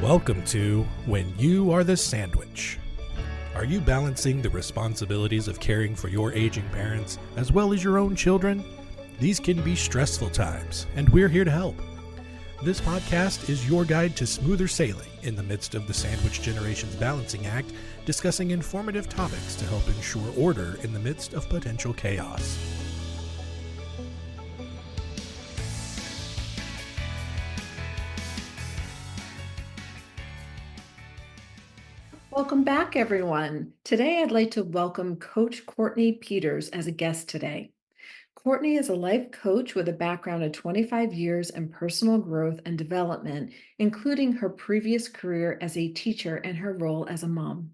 Welcome to When You Are the Sandwich. Are you balancing the responsibilities of caring for your aging parents as well as your own children? These can be stressful times, and we're here to help. This podcast is your guide to smoother sailing in the midst of the Sandwich Generation's balancing act, discussing informative topics to help ensure order in the midst of potential chaos. Welcome back, everyone. Today, I'd like to welcome Coach Courtney Peters as a guest today. Courtney is a life coach with a background of 25 years in personal growth and development, including her previous career as a teacher and her role as a mom.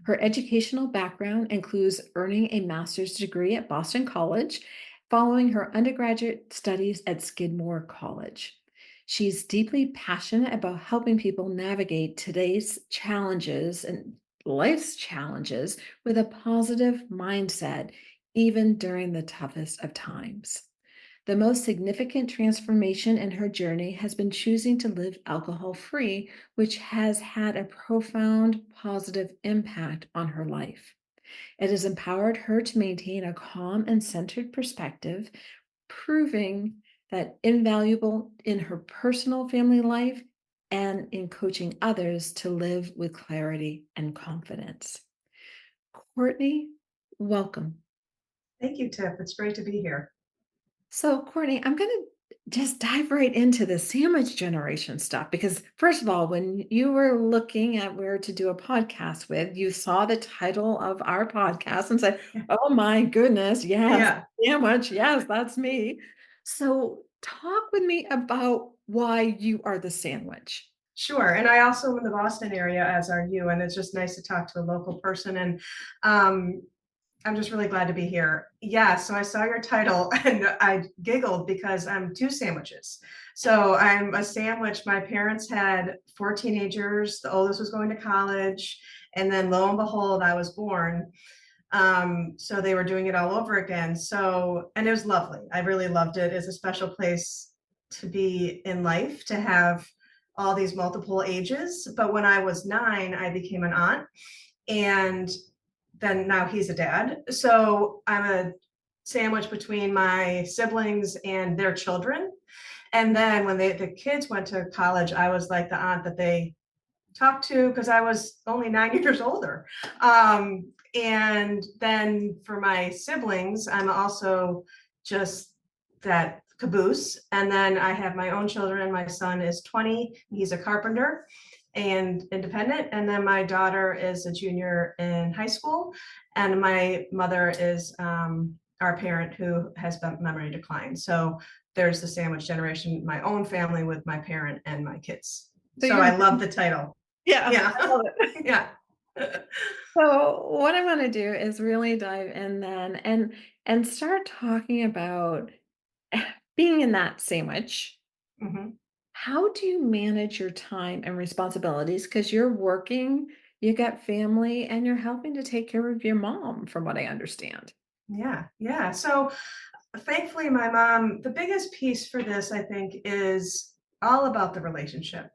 Her educational background includes earning a master's degree at Boston College, following her undergraduate studies at Skidmore College. She's deeply passionate about helping people navigate today's challenges and life's challenges with a positive mindset, even during the toughest of times. The most significant transformation in her journey has been choosing to live alcohol-free, which has had a profound positive impact on her life. It has empowered her to maintain a calm and centered perspective, proving that invaluable in her personal family life and in coaching others to live with clarity and confidence. Courtney, welcome. Thank you, Tiff. It's great to be here. So, Courtney, I'm going to just dive right into the sandwich generation stuff because, first of all, when you were looking at where to do a podcast with, you saw the title of our podcast and said, "Oh my goodness, yes, sandwich, yes, that's me." So, talk with me about why you are the sandwich. Sure. And I also am in the Boston area, as are you. And it's just nice to talk to a local person. And I'm just really glad to be here. Yeah, so I saw your title and I giggled because I'm two sandwiches. So I'm a sandwich. My parents had 4 teenagers. The oldest was going to college. And then lo and behold, I was born. So they were doing it all over again. So, and it was lovely. I really loved it. It's a special place to be in life, to have all these multiple ages. But when I was 9, I became an aunt. And then now he's a dad. So I'm a sandwich between my siblings and their children. And then when the kids went to college, I was like the aunt that they talked to because I was only 9 years older. And then for my siblings, I'm also just that caboose. And then I have my own children. My son is 20. He's a carpenter and independent. And then my daughter is a junior in high school. And my mother is our parent who has memory decline. So there's the sandwich generation, my own family with my parent and my kids. So I love the title. Yeah. I love it. Yeah. So what I want to do is really dive in then and start talking about being in that sandwich. Mm-hmm. How do you manage your time and responsibilities? Because you're working, you got family, and you're helping to take care of your mom, from what I understand. Yeah. So thankfully, my mom, the biggest piece for this, I think, is all about the relationship.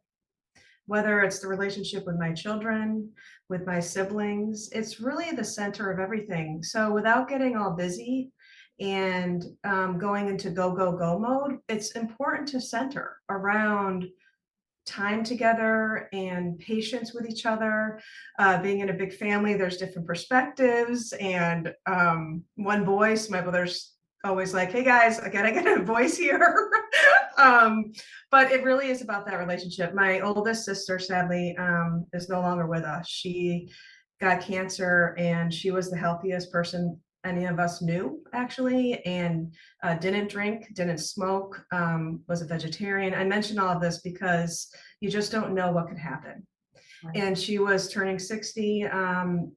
Whether it's the relationship with my children, with my siblings, it's really the center of everything. So without getting all busy and going into go mode, it's important to center around time together and patience with each other. Being in a big family, there's different perspectives and one voice. My brother's always like, "Hey guys, I gotta get a voice here." But it really is about that relationship. My oldest sister, sadly, is no longer with us. She got cancer and she was the healthiest person any of us knew, actually, and didn't drink, didn't smoke, was a vegetarian. I mention all of this because you just don't know what could happen. Right. And she was turning 60, and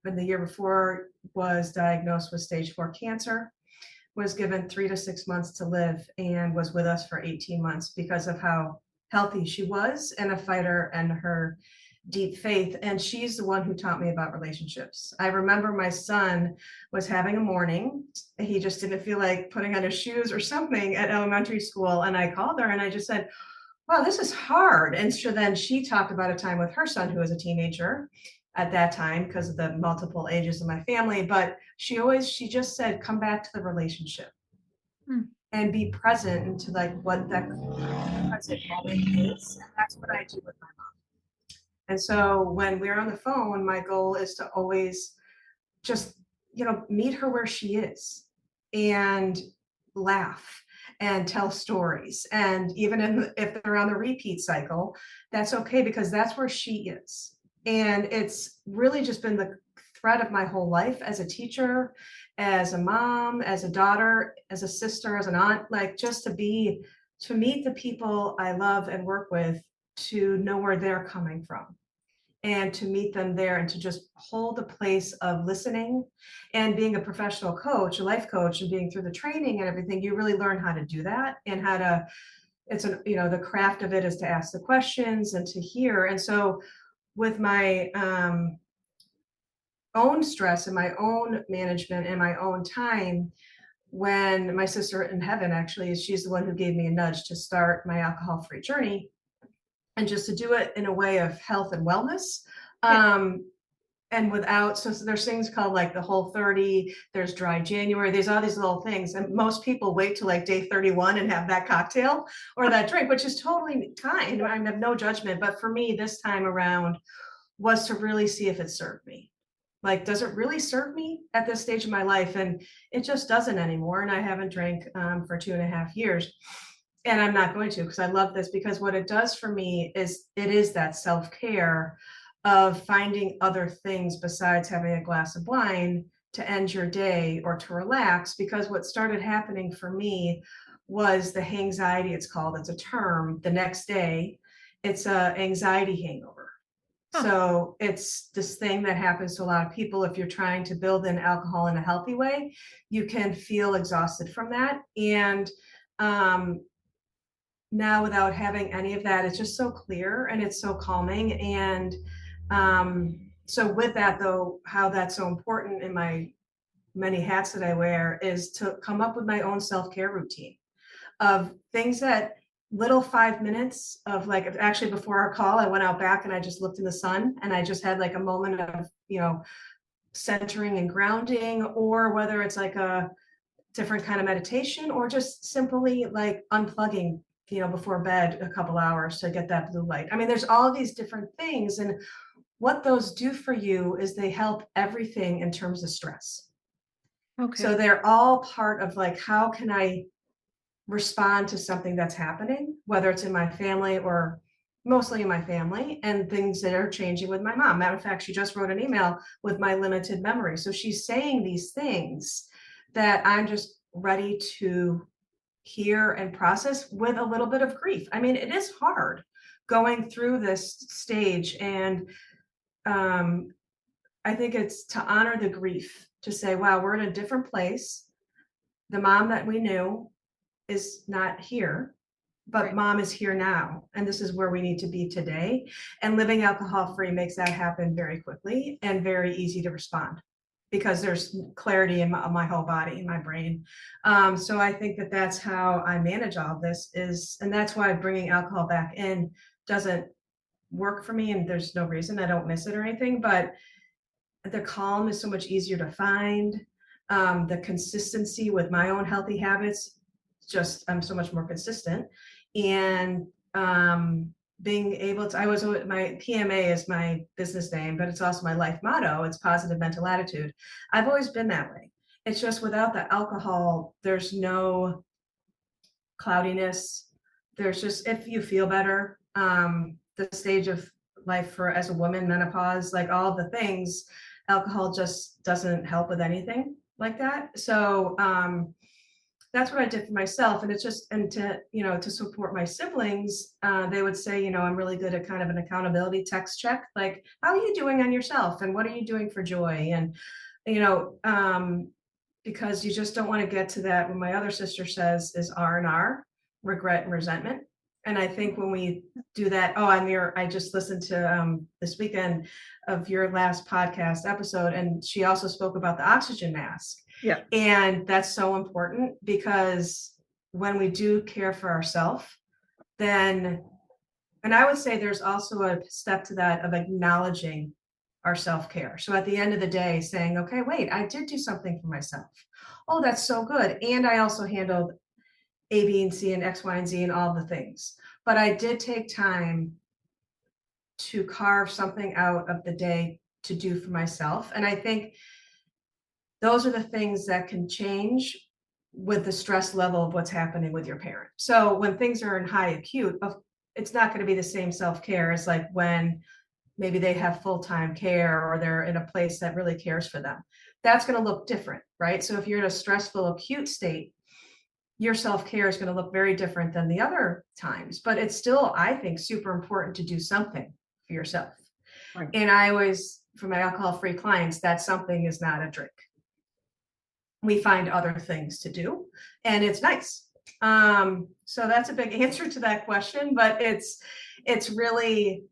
the year before was diagnosed with stage 4 cancer, was given 3 to 6 months to live, and was with us for 18 months because of how healthy she was and a fighter and her deep faith. And she's the one who taught me about relationships. I remember my son was having a morning. He just didn't feel like putting on his shoes or something at elementary school. And I called her and I just said, wow, this is hard. And so then she talked about a time with her son who was a teenager at that time because of the multiple ages of my family. But she just said, come back to the relationship Hmm. and be present into like what that present moment is. And that's what I do with my mom. And so when we're on the phone, my goal is to always just, meet her where she is and laugh and tell stories. And even if they're on the repeat cycle, that's okay because that's where she is. And it's really just been the thread of my whole life as a teacher, as a mom, as a daughter, as a sister, as an aunt, like just to meet the people I love and work with, to know where they're coming from and to meet them there and to just hold a place of listening. And being a professional coach, a life coach, and being through the training and everything, you really learn how to do that and how to, the craft of it is to ask the questions and to hear. And so with my own stress and my own management and my own time, when my sister in heaven, actually, she's the one who gave me a nudge to start my alcohol-free journey and just to do it in a way of health and wellness. Yeah. And without, so there's things called like the Whole30, there's dry January, there's all these little things. And most people wait till like day 31 and have that cocktail or that drink, which is totally fine. I have no judgment. But for me, this time around was to really see if it served me. Like, does it really serve me at this stage of my life? And it just doesn't anymore. And I haven't drank for 2.5 years. And I'm not going to, because I love this, because what it does for me is it is that self-care of finding other things besides having a glass of wine to end your day or to relax. Because what started happening for me was the hangxiety, it's called, it's a term, the next day. It's a anxiety hangover. Huh. So it's this thing that happens to a lot of people. If you're trying to build in alcohol in a healthy way, you can feel exhausted from that. And now, without having any of that, it's just so clear and it's so calming. And so with that, though, how that's so important in my many hats that I wear is to come up with my own self-care routine of things that little 5 minutes of, like, actually before our call, I went out back and I just looked in the sun and I just had like a moment of, centering and grounding, or whether it's like a different kind of meditation or just simply like unplugging, before bed a couple hours to get that blue light. I mean, there's all these different things. And what those do for you is they help everything in terms of stress. Okay. So they're all part of like, how can I respond to something that's happening, whether it's in my family or mostly in my family, and things that are changing with my mom. Matter of fact, she just wrote an email with my limited memory. So she's saying these things that I'm just ready to hear and process with a little bit of grief. I mean, it is hard going through this stage. And I think it's to honor the grief, to say, wow, we're in a different place. The mom that we knew is not here, but Right. mom is here now. And this is where we need to be today. And living alcohol free makes that happen very quickly and very easy to respond, because there's clarity in my whole body, in my brain. So I think that that's how I manage all of this and that's why bringing alcohol back in doesn't work for me. And there's no reason, I don't miss it or anything, but the calm is so much easier to find. The consistency with my own healthy habits, just I'm so much more consistent. And being able to, my PMA is my business name, but it's also my life motto. It's positive mental attitude. I've always been that way. It's just without the alcohol, there's no cloudiness. There's just, if you feel better, the stage of life for as a woman, menopause, like all the things, alcohol just doesn't help with anything like that. So that's what I did for myself. And it's just, and to support my siblings, they would say, I'm really good at kind of an accountability text check, like, how are you doing on yourself? And what are you doing for joy? And, because you just don't want to get to that, what my other sister says is R&R, regret and resentment. And I think when we do that, I just listened to this weekend of your last podcast episode, and she also spoke about the oxygen mask. Yeah. And that's so important, because when we do care for ourselves, then And I would say there's also a step to that of acknowledging our self-care. So at the end of the day, saying, okay, wait, I did do something for myself. Oh, that's so good. And I also handled A, B, and C and X, Y, and Z and all the things. But I did take time to carve something out of the day to do for myself. And I think those are the things that can change with the stress level of what's happening with your parent. So when things are in high acute, it's not going to be the same self-care as like when maybe they have full-time care or they're in a place that really cares for them. That's going to look different, right? So if you're in a stressful acute state, your self-care is going to look very different than the other times, but it's still, I think, super important to do something for yourself. Right. And I always, for my alcohol-free clients, that something is not a drink. We find other things to do, and it's nice. So that's a big answer to that question, but it's really,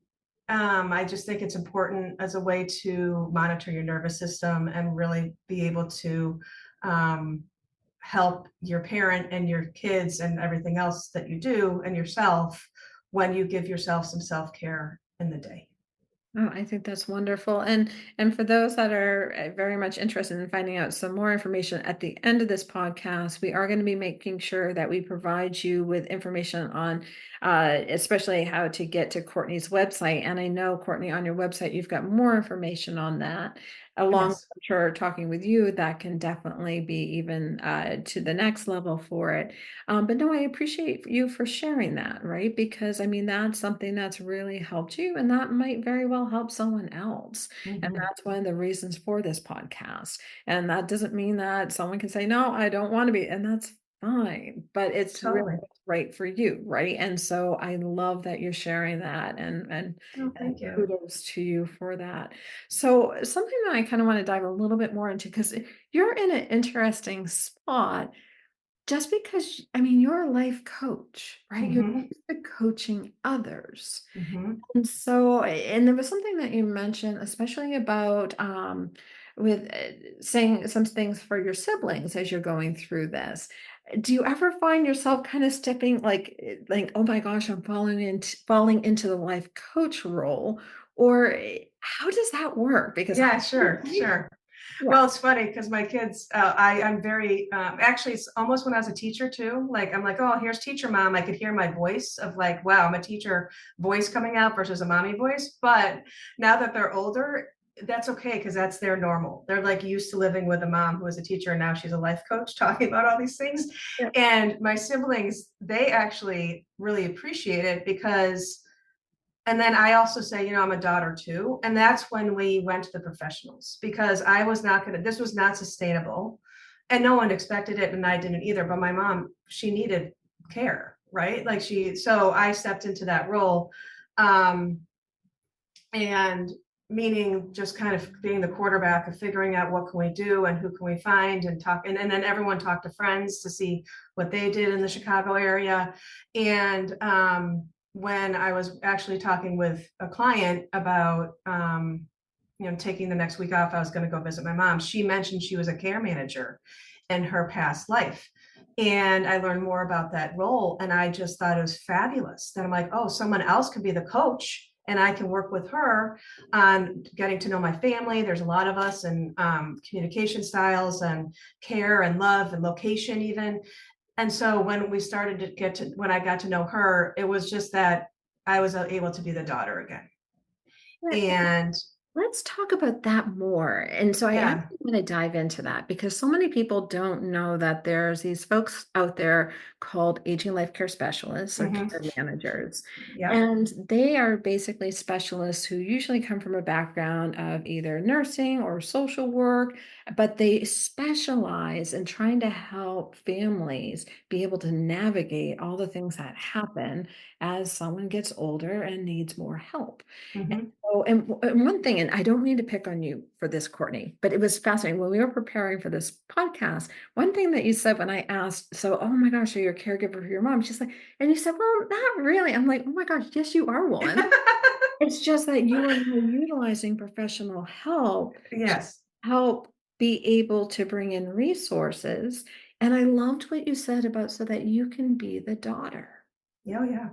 I just think it's important as a way to monitor your nervous system and really be able to um, help your parent and your kids and everything else that you do and yourself when you give yourself some self-care in the day. Oh, I think that's wonderful. And for those that are very much interested in finding out some more information at the end of this podcast, we are going to be making sure that we provide you with information on especially how to get to Courtney's website. And I know, Courtney, on your website, you've got more information on that. Along with Yes. her talking with you, that can definitely be even to the next level for it. But no, I appreciate you for sharing that, right? Because I mean, that's something that's really helped you, and that might very well help someone else. And Hmm. that's one of the reasons for this podcast. And that doesn't mean that someone can say, no, I don't want to be, and that's fine, but it's really Totally. right for you, right? And so I love that you're sharing that Oh, and thank you. kudos to you for that. So something that I kind of want to dive a little bit more into, because you're in an interesting spot just because, I mean, you're a life coach, right? You're Hmm. used to coaching others. Hmm. And so, and there was something that you mentioned, especially about with saying some things for your siblings as you're going through this. Do you ever find yourself kind of stepping like, oh my gosh, I'm falling into the life coach role, or how does that work? Because Yeah, sure, sure. yeah, Well, it's funny because my kids, I'm very, actually, it's almost when I was a teacher too. Like, I'm like, oh, here's teacher mom. I could hear my voice of like, wow, I'm a teacher voice coming out versus a mommy voice. But now that they're older, that's okay because that's their normal. They're like used to living with a mom who was a teacher and now she's a life coach talking about all these things. yeah, And my siblings, they actually really appreciate it because and then I also say, I'm a daughter too. And that's when we went to the professionals because I was not going to, this was not sustainable. And no one expected it. And I didn't either. But my mom, she needed care, right? Like so I stepped into that role. Um, and meaning just kind of being the quarterback of figuring out what can we do and who can we find and talk. And then everyone talked to friends to see what they did in the Chicago area. And, when I was actually talking with a client about, taking the next week off, I was going to go visit my mom. She mentioned she was a care manager in her past life. And I learned more about that role. And I just thought it was fabulous that I'm like, oh, someone else could be the coach and I can work with her on getting to know my family. There's a lot of us and communication styles and care and love and location even. And so when we started to when I got to know her, it was just that I was able to be the daughter again. yeah. And Let's talk about that more. And so I yeah. actually want to dive into that because so many people don't know that there's these folks out there called aging life care specialists or Hmm. care managers. Yep. And they are basically specialists who usually come from a background of either nursing or social work, but they specialize in trying to help families be able to navigate all the things that happen as someone gets older and needs more help. Hmm. Oh, and one thing, and I don't mean to pick on you for this, Courtney, but it was fascinating when we were preparing for this podcast. One thing that you said when I asked, so, oh my gosh, are you a caregiver for your mom? She's like, and you said, well, not really. I'm like, oh my gosh, yes, you are one. It's just that you are now utilizing professional help to Yes. help be able to bring in resources. And I loved what you said about so that you can be the daughter. Yeah, yeah.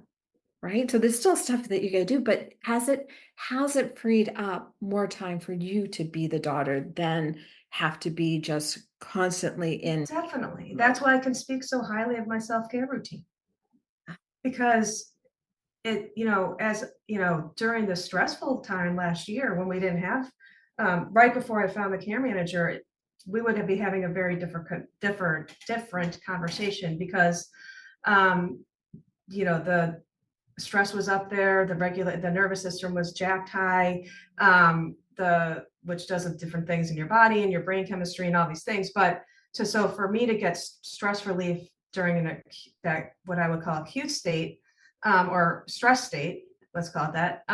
right? So there's still stuff that you gotta do, but has it freed up more time for you to be the daughter than have to be just constantly in Definitely. mode? That's why I can speak so highly of my self-care routine because as during the stressful time last year when we didn't have, right before I found the care manager, we would be having a very different conversation because, um, the stress was up there, the nervous system was jacked high, the which does different things in your body and your brain chemistry and all these things. But so for me to get stress relief during that what I would call acute state, or stress state, let's call it that,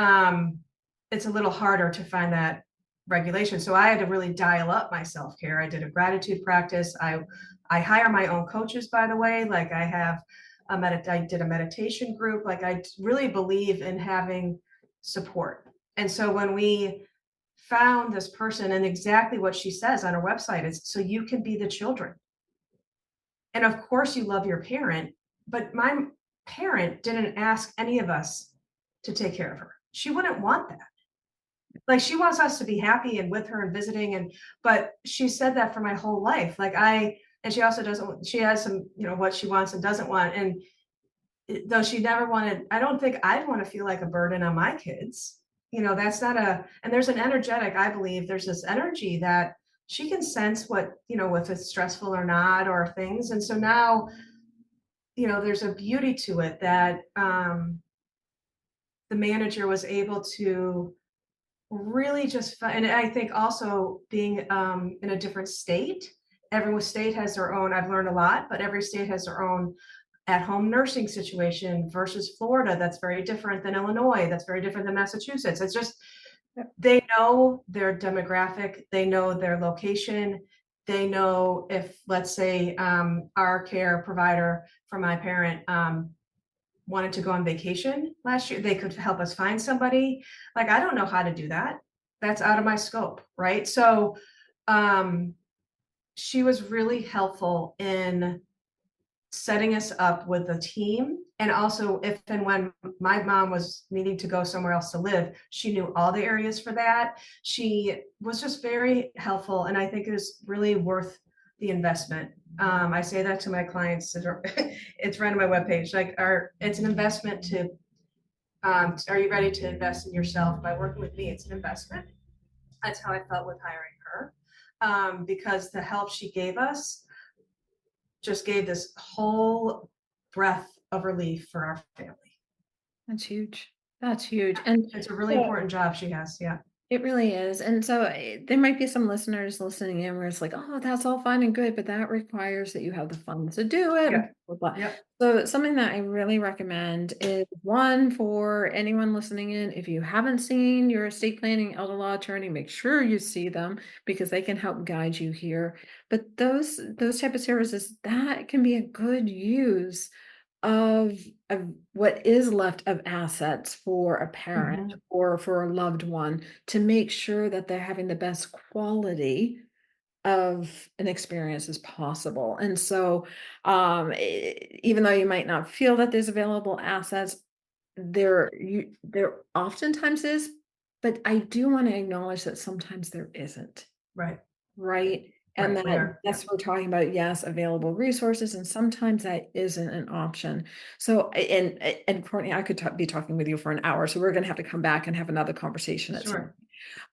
it's a little harder to find that regulation. So I had to really dial up my self-care. I did a gratitude practice. I hire my own coaches, by the way. Like I did a meditation group. Like I really believe in having support. And so when we found this person, and exactly what she says on her website is, so you can be the children. And of course you love your parent, but my parent didn't ask any of us to take care of her. She wouldn't want that. Like she wants us to be happy and with her and visiting, but she said that for my whole life. And she also doesn't, she has some, what she wants and doesn't want. And though she never wanted, I don't think I'd want to feel like a burden on my kids. That's not and there's an energetic, I believe there's this energy that she can sense if it's stressful or not or things. And so now, there's a beauty to it that, the manager was able to really just and I think also being, in a different state. Every state has their own, I've learned a lot, but every state has their own at-home nursing situation versus Florida. That's very different than Illinois. That's very different than Massachusetts. It's just, Yep. they know their demographic, they know their location, they know if, let's say, our care provider for my parent, wanted to go on vacation last year, they could help us find somebody. Like, I don't know how to do that. That's out of my scope, right? So, um, she was really helpful in setting us up with a team. And also, if and when my mom was needing to go somewhere else to live, she knew all the areas for that. She was just very helpful. And I think it was really worth the investment. I say that to my clients. It's right on my webpage. It's an investment to, are you ready to invest in yourself by working with me? It's an investment. That's how I felt with hiring her, because the help she gave us just gave this whole breath of relief for our family. That's huge. That's huge. And It's a really so important job she has. Yeah. it really is. And so there might be some listeners listening in where it's like, oh, that's all fine and good, but that requires that you have the funds to do it. And Yeah. blah, blah, blah. Yep. So something that I really recommend is one for anyone listening in, if you haven't seen your estate planning elder law attorney, make sure you see them because they can help guide you here. But those type of services, that can be a good use of what is left of assets for a parent Mhm. or for a loved one to make sure that they're having the best quality of an experience as possible. And so, even though you might not feel that there's available assets, there oftentimes is, but I do want to acknowledge that sometimes there isn't. Right. Right? And Right. We that are. Yeah. yes, we're talking about, yes, available resources, and sometimes that isn't an option. So, and Courtney, I could be talking with you for an hour, so we're gonna have to come back and have another conversation at some. Sure.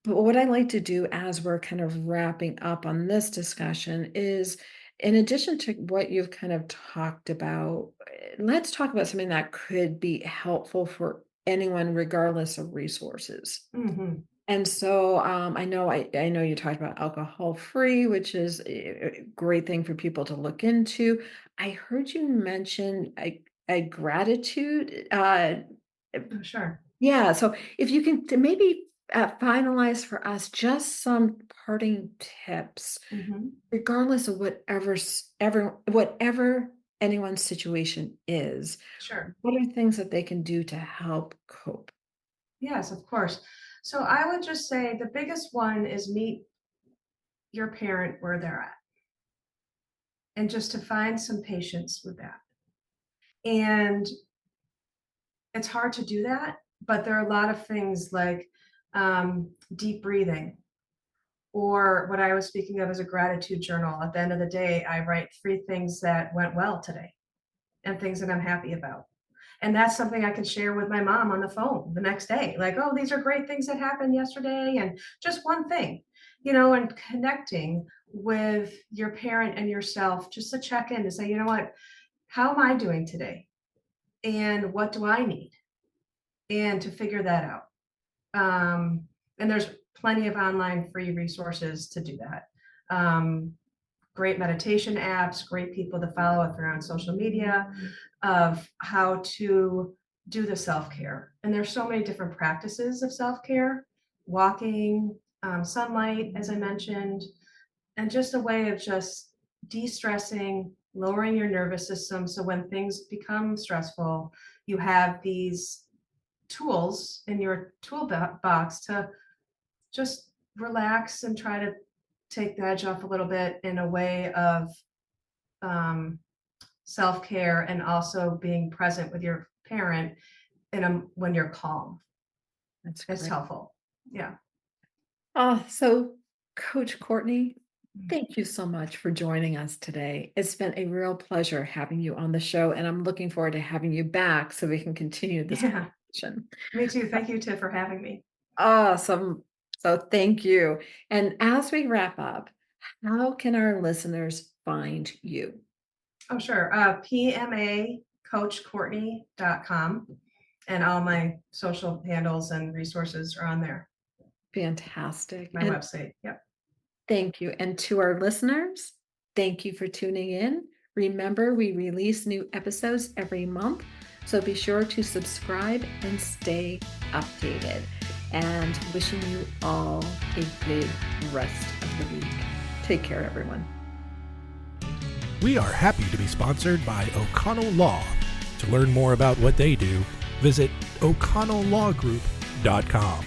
But what I like to do as we're kind of wrapping up on this discussion is, in addition to what you've kind of talked about, let's talk about something that could be helpful for anyone, regardless of resources. Hmm. And so, I know you talked about alcohol free, which is a great thing for people to look into. I heard you mention a gratitude. Sure. Yeah. So if you can maybe finalize for us just some parting tips, Hmm. regardless of whatever anyone's situation is. Sure. What are things that they can do to help cope? Yes, of course. So I would just say the biggest one is meet your parent where they're at, and just to find some patience with that. And it's hard to do that, but there are a lot of things like deep breathing, or what I was speaking of as a gratitude journal. At the end of the day, I write 3 things that went well today and things that I'm happy about. And that's something I can share with my mom on the phone the next day. Like, oh, these are great things that happened yesterday, and just one thing, and connecting with your parent and yourself just to check in to say, you know what, how am I doing today? And what do I need? And to figure that out. And there's plenty of online free resources to do that. Great meditation apps, great people to follow if you're on social media, of how to do the self-care. And there's so many different practices of self-care, walking, sunlight, as I mentioned, and just a way of just de-stressing, lowering your nervous system. So when things become stressful, you have these tools in your toolbox to just relax and try to take the edge off a little bit in a way of self-care, and also being present with your parent when you're calm. That's It's great. helpful. Yeah. So Coach Courtney, thank you so much for joining us today. It's been a real pleasure having you on the show, and I'm looking forward to having you back so we can continue this Yeah. conversation. Me too. Thank you, Tiff, for having me. Awesome. So thank you. And as we wrap up, how can our listeners find you? Oh, sure. PMACoachCourtney.com, and all my social handles and resources are on there. Fantastic. My And website. Yep. thank you. And to our listeners, thank you for tuning in. Remember, we release new episodes every month, so be sure to subscribe and stay updated. And wishing you all a good rest of the week. Take care, everyone. We are happy to be sponsored by O'Connell Law. To learn more about what they do, visit o'connelllawgroup.com.